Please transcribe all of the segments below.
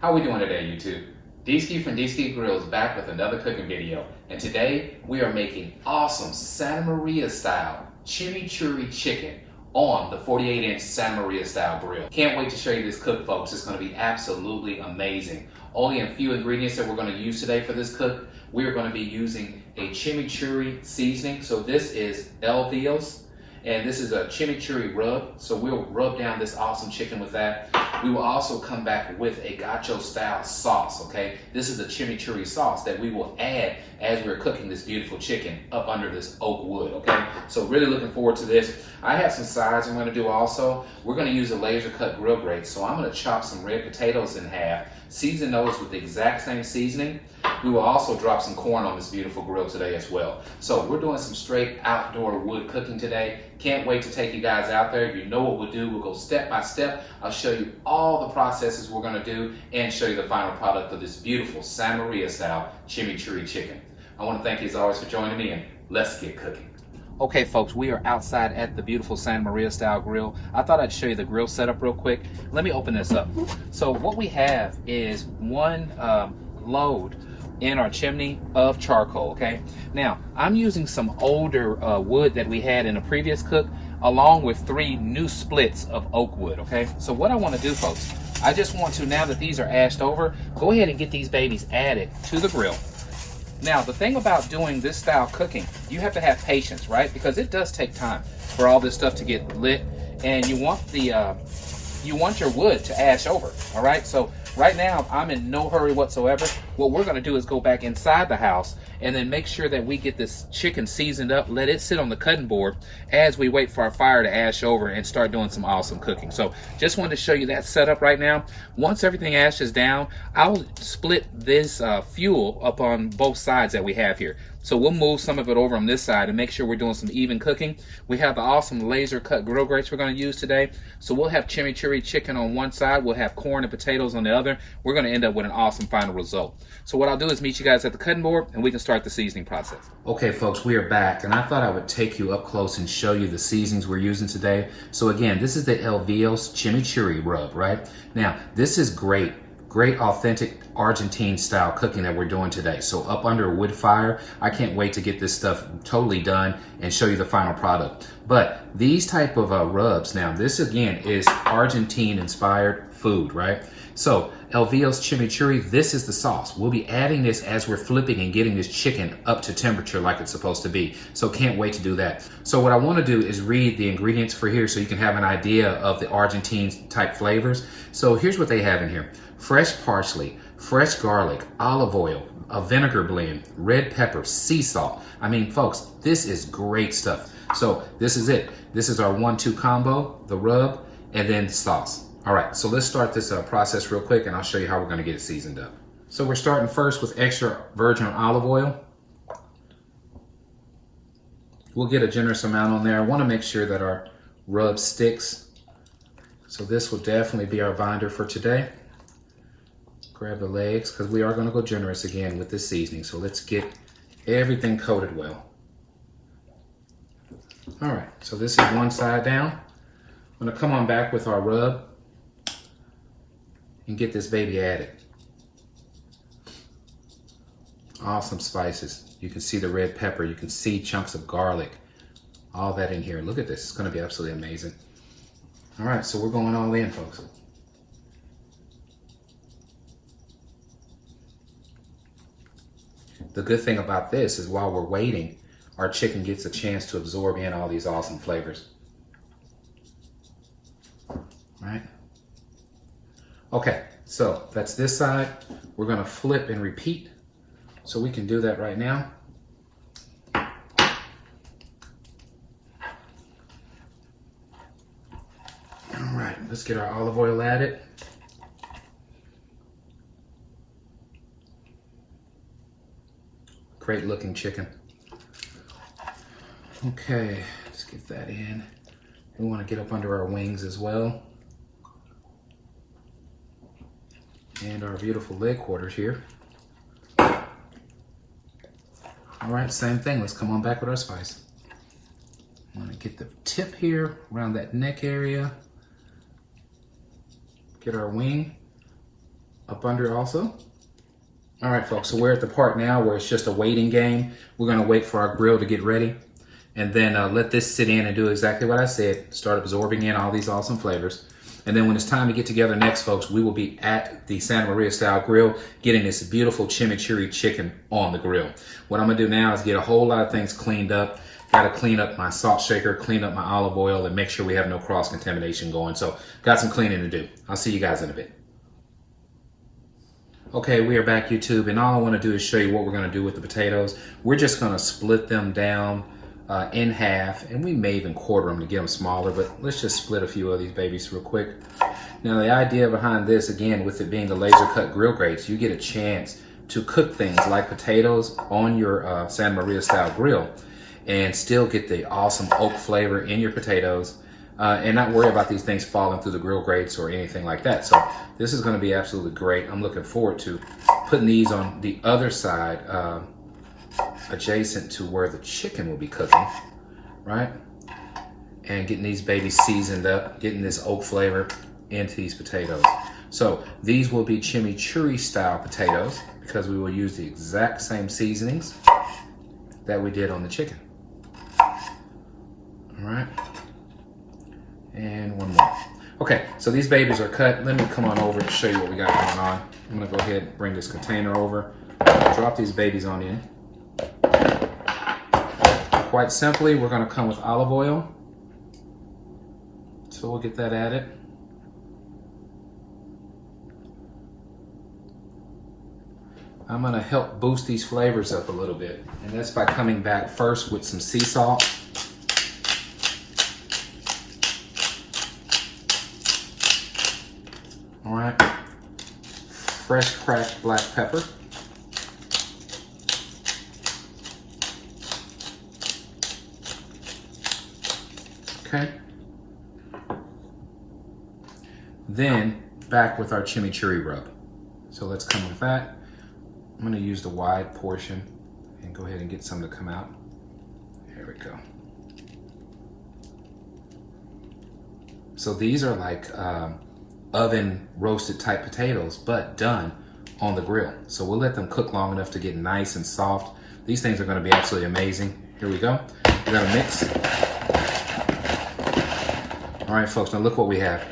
How we doing today, YouTube? D-Ski from D-Ski Grillz back with another cooking video. And today we are making awesome Santa Maria style chimichurri chicken on the 48-inch Santa Maria style grill. Can't wait to show you this cook, folks. It's going to be absolutely amazing. Only a few ingredients that we're going to use today for this cook. We are going to be using a chimichurri seasoning. So this is Elvios. And this is a chimichurri rub, so we'll rub down this awesome chicken with that. We will also come back with a gacho style sauce, okay? This is a chimichurri sauce that we will add as we're cooking this beautiful chicken up under this oak wood, okay? So really looking forward to this. I have some sides I'm gonna do also. We're gonna use a laser cut grill grate, so I'm gonna chop some red potatoes in half, season those with the exact same seasoning. We will also drop some corn on this beautiful grill today as well. So we're doing some straight outdoor wood cooking today. Can't wait to take you guys out there. You know what we'll do. We'll go step by step. I'll show you all the processes we're gonna do and show you the final product of this beautiful Santa Maria style chimichurri chicken. I wanna thank you as always for joining me, and let's get cooking. Okay folks, we are outside at the beautiful Santa Maria style grill. I thought I'd show you the grill setup real quick. Let me open this up. So what we have is one load in our chimney of charcoal, okay? Now, I'm using some older wood that we had in a previous cook, along with 3 new splits of oak wood, okay? So what I wanna do, folks, I just want to, now that these are ashed over, go ahead and get these babies added to the grill. Now, the thing about doing this style cooking, you have to have patience, right? Because it does take time for all this stuff to get lit, and you want your wood to ash over, all right? So right now, I'm in no hurry whatsoever. What we're gonna do is go back inside the house and then make sure that we get this chicken seasoned up, let it sit on the cutting board as we wait for our fire to ash over and start doing some awesome cooking. So just wanted to show you that setup right now. Once everything ashes down, I'll split this fuel up on both sides that we have here. So we'll move some of it over on this side and make sure we're doing some even cooking. We have the awesome laser cut grill grates we're going to use today. So we'll have chimichurri chicken on one side, we'll have corn and potatoes on the other. We're going to end up with an awesome final result. So what I'll do is meet you guys at the cutting board and we can start the seasoning process. Okay folks, we are back, and I thought I would take you up close and show you the seasonings we're using today. So again, this is the Elvios Chimichurri Rub, right? Now, this is great authentic Argentine style cooking that we're doing today. So up under a wood fire, I can't wait to get this stuff totally done and show you the final product. But these type of rubs, now this again is Argentine inspired food, right? So Elvios Chimichurri, this is the sauce. We'll be adding this as we're flipping and getting this chicken up to temperature like it's supposed to be. So can't wait to do that. So what I want to do is read the ingredients for here so you can have an idea of the Argentine type flavors. So here's what they have in here. Fresh parsley, fresh garlic, olive oil, a vinegar blend, red pepper, sea salt. I mean, folks, this is great stuff. So this is it. This is our 1-2 combo, the rub, and then the sauce. All right, so let's start this process real quick, and I'll show you how we're gonna get it seasoned up. So we're starting first with extra virgin olive oil. We'll get a generous amount on there. I wanna make sure that our rub sticks. So this will definitely be our binder for today. Grab the legs, because we are going to go generous again with this seasoning. So let's get everything coated well. All right, so this is one side down. I'm going to come on back with our rub and get this baby added. Awesome spices. You can see the red pepper. You can see chunks of garlic. All that in here. Look at this. It's going to be absolutely amazing. All right, so we're going all in, folks. The good thing about this is while we're waiting, our chicken gets a chance to absorb in all these awesome flavors. All right? Okay, so that's this side. We're gonna flip and repeat. So we can do that right now. All right, let's get our olive oil added. Great looking chicken. Okay, let's get that in. We want to get up under our wings as well. And our beautiful leg quarters here. All right, same thing. Let's come on back with our spice. I'm gonna get the tip here around that neck area. Get our wing. up under also. All right, folks, so we're at the part now where it's just a waiting game. We're gonna wait for our grill to get ready and then let this sit in and do exactly what I said. Start absorbing in all these awesome flavors. And then when it's time to get together next, folks, we will be at the Santa Maria style grill getting this beautiful chimichurri chicken on the grill. What I'm gonna do now is get a whole lot of things cleaned up. Gotta clean up my salt shaker, clean up my olive oil, and make sure we have no cross-contamination going. So got some cleaning to do. I'll see you guys in a bit. Okay, we are back, YouTube, and all I want to do is show you what we're going to do with the potatoes. We're just going to split them down in half, and we may even quarter them to get them smaller, but let's just split a few of these babies real quick. Now, the idea behind this, again, with it being the laser cut grill grates, you get a chance to cook things like potatoes on your Santa Maria style grill and still get the awesome oak flavor in your potatoes. And not worry about these things falling through the grill grates or anything like that. So this is going to be absolutely great. I'm looking forward to putting these on the other side, adjacent to where the chicken will be cooking, right? And getting these babies seasoned up, getting this oak flavor into these potatoes. So these will be chimichurri style potatoes because we will use the exact same seasonings that we did on the chicken. All right. And one more. Okay, so these babies are cut. Let me come on over and show you what we got going on. I'm gonna go ahead and bring this container over. Drop these babies on in. Quite simply, we're gonna come with olive oil. So we'll get that added. I'm gonna help boost these flavors up a little bit. And that's by coming back first with some sea salt. All right, fresh cracked black pepper. Okay. Then back with our chimichurri rub. So let's come with that. I'm gonna use the wide portion and go ahead and get some to come out. There we go. So these are like oven roasted type potatoes, but done on the grill. So we'll let them cook long enough to get nice and soft. These things are gonna be absolutely amazing. Here we go. We're gonna mix. All right, folks, now look what we have.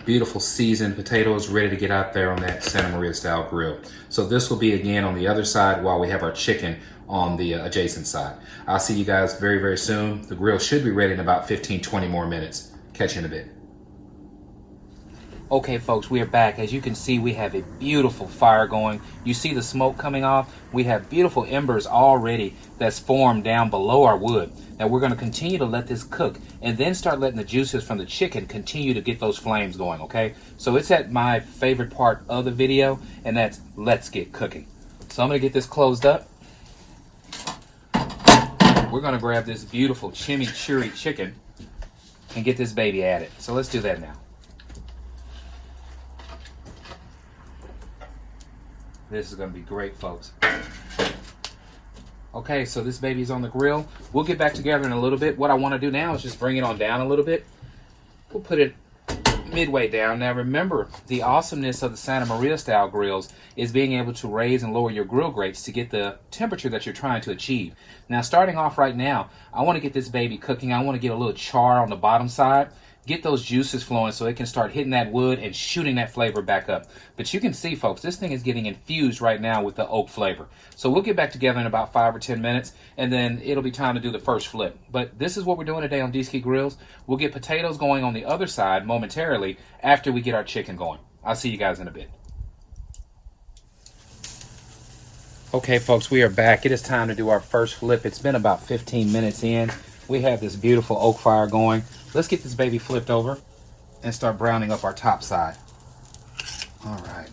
Beautiful seasoned potatoes ready to get out there on that Santa Maria style grill. So this will be again on the other side while we have our chicken on the adjacent side. I'll see you guys very, very soon. The grill should be ready in about 15, 20 more minutes. Catch you in a bit. Okay, folks, we are back. As you can see, we have a beautiful fire going. You see the smoke coming off? We have beautiful embers already that's formed down below our wood. Now we're going to continue to let this cook and then start letting the juices from the chicken continue to get those flames going, okay? So it's at my favorite part of the video, and that's let's get cooking. So I'm going to get this closed up. We're going to grab this beautiful chimichurri chicken and get this baby added. So let's do that now. This is going to be great, folks. Okay, so this baby's on the grill. We'll get back together in a little bit. What I want to do now is just bring it on down a little bit. We'll put it midway down. Now remember, the awesomeness of the Santa Maria style grills is being able to raise and lower your grill grates to get the temperature that you're trying to achieve. Now starting off right now, I want to get this baby cooking. I want to get a little char on the bottom side. Get those juices flowing so it can start hitting that wood and shooting that flavor back up. But you can see, folks, this thing is getting infused right now with the oak flavor. So we'll get back together in about 5 or 10 minutes, and then it'll be time to do the first flip. But this is what we're doing today on D-Ski Grills. We'll get potatoes going on the other side momentarily after we get our chicken going. I'll see you guys in a bit. Okay, folks, we are back. It is time to do our first flip. It's been about 15 minutes in. We have this beautiful oak fire going. Let's get this baby flipped over and start browning up our top side. All right.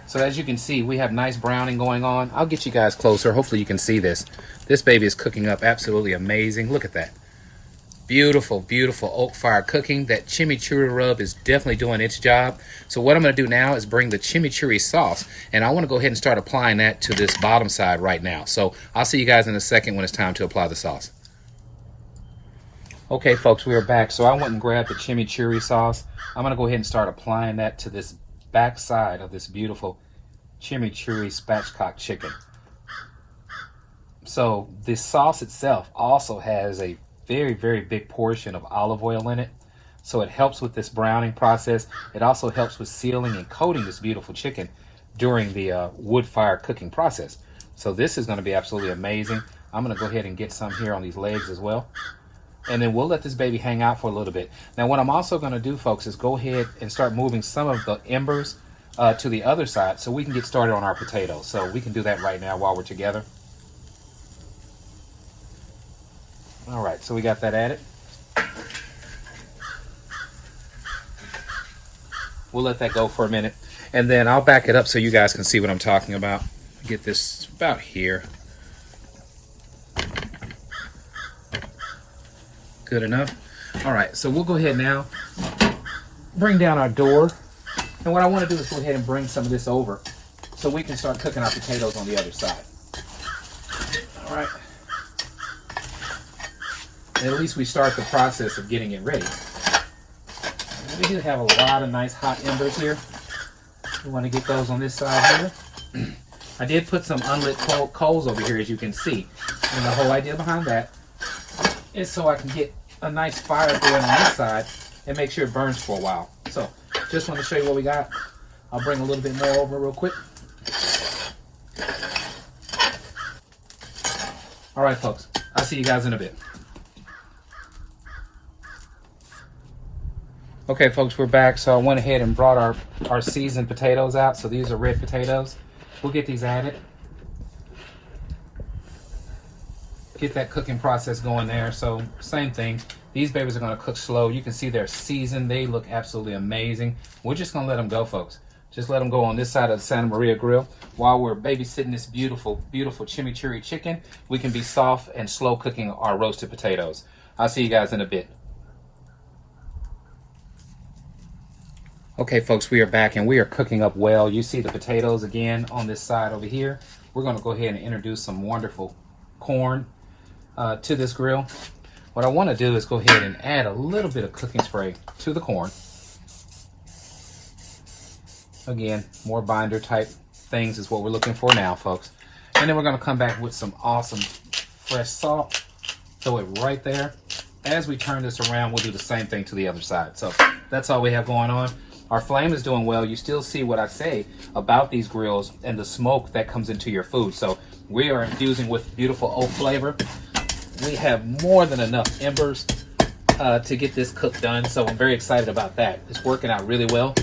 So as you can see, we have nice browning going on. I'll get you guys closer. Hopefully you can see this. This baby is cooking up absolutely amazing. Look at that. Beautiful, beautiful oak fire cooking. That chimichurri rub is definitely doing its job. So what I'm going to do now is bring the chimichurri sauce, and I want to go ahead and start applying that to this bottom side right now. So I'll see you guys in a second when it's time to apply the sauce. Okay, folks, we are back. So I went and grabbed the chimichurri sauce. I'm going to go ahead and start applying that to this back side of this beautiful chimichurri spatchcock chicken. So this sauce itself also has a very, very big portion of olive oil in it. So it helps with this browning process. It also helps with sealing and coating this beautiful chicken during the wood fire cooking process. So this is going to be absolutely amazing. I'm going to go ahead and get some here on these legs as well. And then we'll let this baby hang out for a little bit. Now what I'm also going to do, folks, is go ahead and start moving some of the embers to the other side so we can get started on our potatoes. So we can do that right now while we're together. All right, so we got that added. We'll let that go for a minute. And then I'll back it up so you guys can see what I'm talking about. Get this about here. Good enough. All right, so we'll go ahead now, bring down our door. And what I want to do is go ahead and bring some of this over so we can start cooking our potatoes on the other side. All right. And at least we start the process of getting it ready. We do have a lot of nice hot embers here. We want to get those on this side here. I did put some unlit coals over here, as you can see. And the whole idea behind that is so I can get a nice fire going on this side and make sure it burns for a while. So just want to show you what we got. I'll bring a little bit more over real quick. All right, folks, I'll see you guys in a bit. Okay, folks, we're back. So I went ahead and brought our seasoned potatoes out. So these are red potatoes. We'll get these added. Get that cooking process going there. So same thing. These babies are going to cook slow. You can see they're seasoned. They look absolutely amazing. We're just going to let them go, folks. Just let them go on this side of the Santa Maria grill. While we're babysitting this beautiful, beautiful chimichurri chicken, we can be soft and slow cooking our roasted potatoes. I'll see you guys in a bit. Okay, folks, we are back and we are cooking up well. You see the potatoes again on this side over here. We're going to go ahead and introduce some wonderful corn to this grill. What I want to do is go ahead and add a little bit of cooking spray to the corn. Again, more binder type things is what we're looking for now, folks. And then we're going to come back with some awesome fresh salt. Throw it right there. As we turn this around, we'll do the same thing to the other side. So that's all we have going on. Our flame is doing well. You still see what I say about these grills and the smoke that comes into your food. So we are infusing with beautiful oak flavor. We have more than enough embers to get this cook done. So I'm very excited about that. It's working out really well.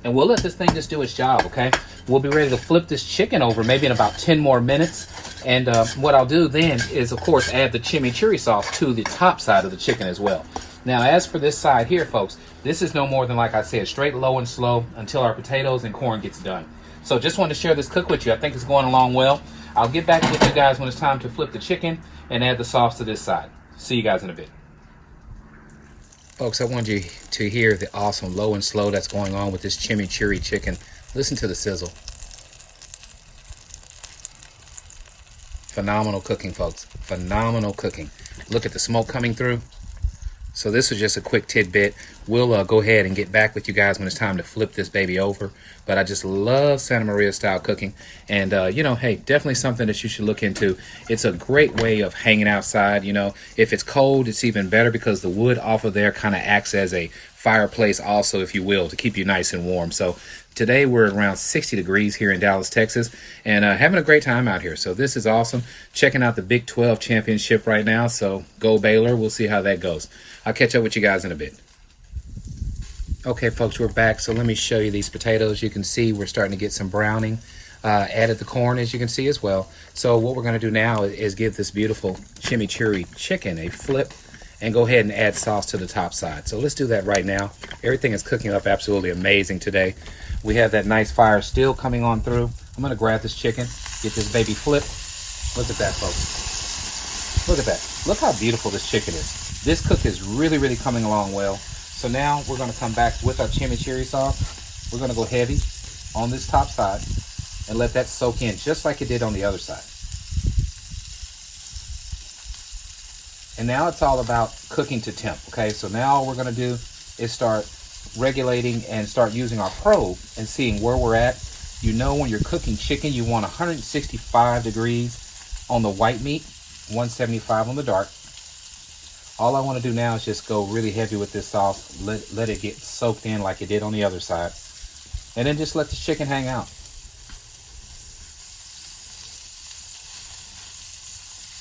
And we'll let this thing just do its job, okay? We'll be ready to flip this chicken over maybe in about 10 more minutes. And what I'll do then is, of course, add the chimichurri sauce to the top side of the chicken as well. Now, as for this side here, folks, this is no more than, like I said, straight low and slow until our potatoes and corn gets done. So just wanted to share this cook with you. I think it's going along well. I'll get back with you guys when it's time to flip the chicken and add the sauce to this side. See you guys in a bit. Folks, I want you to hear the awesome low and slow that's going on with this chimichurri chicken. Listen to the sizzle. Phenomenal cooking, folks. Phenomenal cooking. Look at the smoke coming through. So this was just a quick tidbit. We'll go ahead and get back with you guys when it's time to flip this baby over. But I just love Santa Maria style cooking. And, you know, hey, definitely something that you should look into. It's a great way of hanging outside. You know, if it's cold, it's even better because the wood off of there kind of acts as a fireplace also, if you will, to keep you nice and warm. So today we're around 60 degrees here in Dallas, Texas, and having a great time out here. So this is awesome. Checking out the Big 12 championship right now. So go Baylor. We'll see how that goes. I'll catch up with you guys in a bit. Okay, folks, we're back. So let me show you these potatoes. You can see we're starting to get some browning. Added the corn, as you can see as well. So what we're going to do now is give this beautiful chimichurri chicken a flip and go ahead and add sauce to the top side. So let's do that right now. Everything is cooking up absolutely amazing today. We have that nice fire still coming on through. I'm going to grab this chicken, get this baby flipped. Look at that, folks. Look at that. Look how beautiful this chicken is. This cook is really, really coming along well. So now we're going to come back with our chimichurri sauce. We're going to go heavy on this top side and let that soak in just like it did on the other side. And now it's all about cooking to temp, okay? So now all we're gonna do is start regulating and start using our probe and seeing where we're at. You know, when you're cooking chicken, you want 165 degrees on the white meat, 175 on the dark. All I want to do now is just go really heavy with this sauce, let it get soaked in like it did on the other side, and then just let the chicken hang out.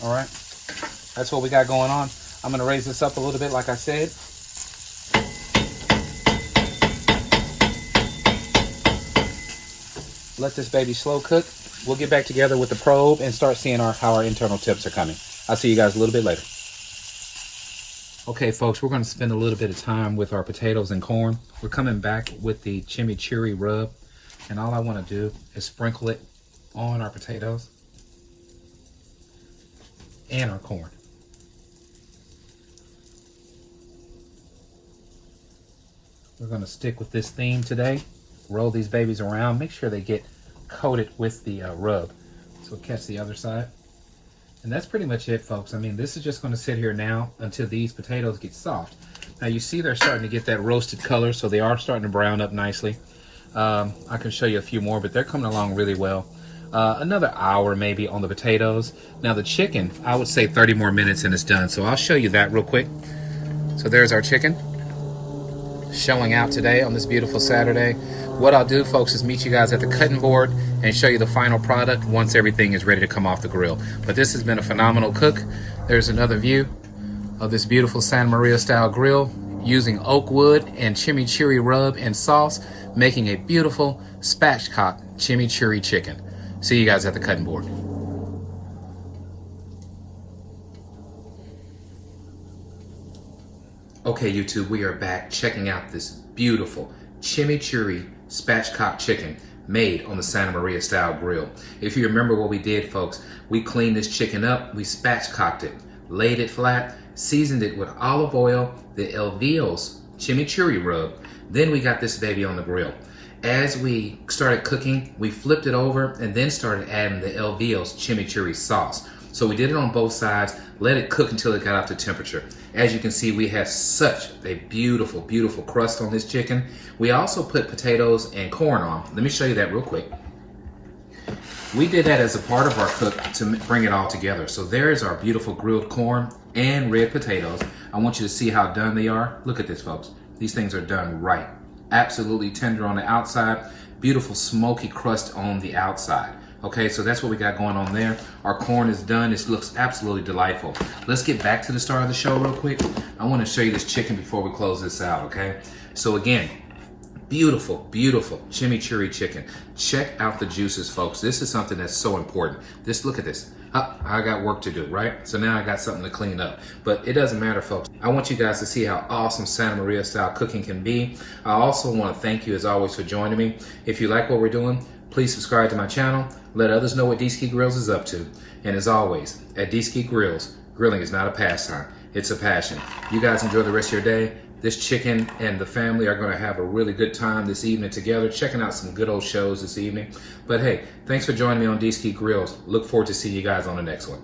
All right, that's what we got going on. I'm going to raise this up a little bit like I said. Let this baby slow cook. We'll get back together with the probe and start seeing how our internal tips are coming. I'll see you guys a little bit later. Okay, folks, we're going to spend a little bit of time with our potatoes and corn. We're coming back with the Chimichurri Rub, and all I want to do is sprinkle it on our potatoes and our corn. We're going to stick with this theme today. Roll these babies around. Make sure they get coated with the rub. So we'll catch the other side. And that's pretty much it, folks. I mean, this is just going to sit here now until these potatoes get soft. Now you see they're starting to get that roasted color, so they are starting to brown up nicely. I can show you a few more, but they're coming along really well. Another hour maybe on the potatoes. Now the chicken, I would say 30 more minutes and it's done. So I'll show you that real quick. So there's our chicken showing out today on this beautiful Saturday. What I'll do, folks, is meet you guys at the cutting board and show you the final product once everything is ready to come off the grill. But this has been a phenomenal cook. There's another view of this beautiful Santa Maria style grill using oak wood and chimichurri rub and sauce, making a beautiful spatchcock chimichurri chicken. See you guys at the cutting board. Okay, YouTube, we are back checking out this beautiful chimichurri spatchcock chicken made on the Santa Maria style grill. If you remember what we did, folks, we cleaned this chicken up, we spatchcocked it, laid it flat, seasoned it with olive oil, the Elvio's chimichurri rub, then we got this baby on the grill. As we started cooking, we flipped it over and then started adding the Elvio's chimichurri sauce. So we did it on both sides, let it cook until it got up to temperature. As you can see, we have such a beautiful, beautiful crust on this chicken. We also put potatoes and corn on. Let me show you that real quick. We did that as a part of our cook to bring it all together. So there's our beautiful grilled corn and red potatoes. I want you to see how done they are. Look at this, folks. These things are done right. Absolutely tender on the outside, beautiful smoky crust on the outside. Okay, so that's what we got going on there. Our corn is done. It looks absolutely delightful. Let's get back to the start of the show real quick. I want to show you this chicken before we close this out, okay? So again, beautiful, beautiful chimichurri chicken. Check out the juices, folks. This is something that's so important. Look at this. I got work to do, right? So now I got something to clean up. But it doesn't matter, folks. I want you guys to see how awesome Santa Maria style cooking can be. I also want to thank you, as always, for joining me. If you like what we're doing, please subscribe to my channel. Let others know what D-Ski Grillz is up to. And as always, at D-Ski Grillz, grilling is not a pastime. It's a passion. You guys enjoy the rest of your day. This chicken and the family are going to have a really good time this evening together, checking out some good old shows this evening. But hey, thanks for joining me on D-Ski Grillz. Look forward to seeing you guys on the next one.